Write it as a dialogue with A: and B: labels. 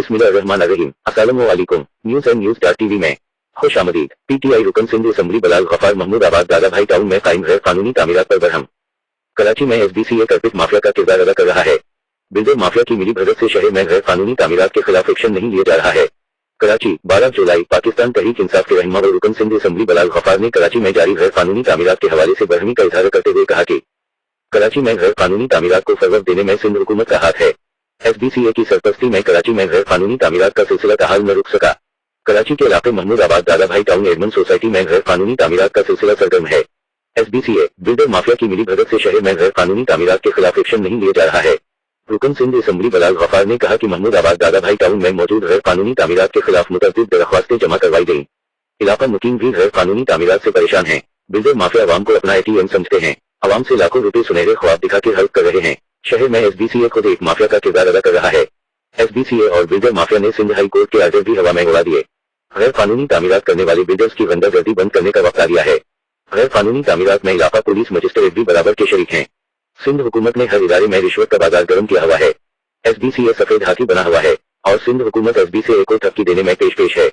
A: बिस्मिल्लाहिर्रहमानिर्रहीम। अस्सलाम वालेकुम। न्यूज़ एंड न्यूज़.टीवी में खुश आमदीद। पीटीआई रुकन सिंध असम्बली बलाल गफार महमूद आबाद दादा भाई टाउन में कायम गैर कानूनी तामीरात पर बरहम। कराची में एसबीसीए कार्पेट माफिया का किरदार अदा कर रहा है। बिल्डर माफिया की मिली भगत से शहर में गैर कानूनी तामीरात के खिलाफ एक्शन नहीं लिया जा रहा है। कराची 12 जुलाई। पाकिस्तान तहरीक इंसाफ के रहनुमा व रुकन सिंध असम्बली बलाल गफार ने कराची में जारी गैर कानूनी तामीरात के हवाले से बरहमी का इजहार करते हुए कहा कि कराची में गैर कानूनी तामीरात को फरोग़ देने में सिंध हुकूमत का हाथ है। एसबीसीए की सरपरस्ती में कराची में गैर कानूनी तामीरात का सिलसिला ताहाल न रुक सका। कराची के इलाके महमूद आबाद दादा भाई टाउन एडमंड सोसाइटी में गैर कानूनी तामीरात का सिलसिला सरगर्म है। एसबीसीए बिल्डर माफिया की मिली भगत से शहर में गैर कानूनी तामीरात के खिलाफ एक्शन नहीं लिया जा रहा है। रुकन सिंध असम्बली बलाल गफार ने कहा कि महमूद आबाद दादा भाई टाउन में मौजूद गैर कानूनी तामीरात के खिलाफ मुतअद्दिद दरख्वास्तें जमा करवाई गईं। इलाका मुकीम भी गैर कानूनी तामीरात से परेशान हैं। बिल्डर माफिया अवाम को अपना एटीएम समझते हैं। अवाम से लाखों रुपए सुनहरे ख्वाब दिखा के हल्क कर रहे हैं। शहर में एसबीसीए खुद एक माफिया का किरदार अदा कर रहा है। एसबीसीए और बिल्डर माफिया ने सिंध हाई कोर्ट के आर्डर भी हवा में उड़ा दिए। गैर कानूनी तामीरात करने वाले बिल्डर्स की गुंडागर्दी बंद करने का वक्त आ गया है। गैर कानूनी तामीरात में इलाका पुलिस मजिस्ट्रेट भी बराबर के शरीक हैं। सिंध हुकूमत ने हर इदारे में रिश्वत का बाजार गर्म किया हुआ है। एसबीसीए सफेद हाथी बना हुआ है और सिंध हुकूमत एसबीसीए को थपकी देने में पेश है।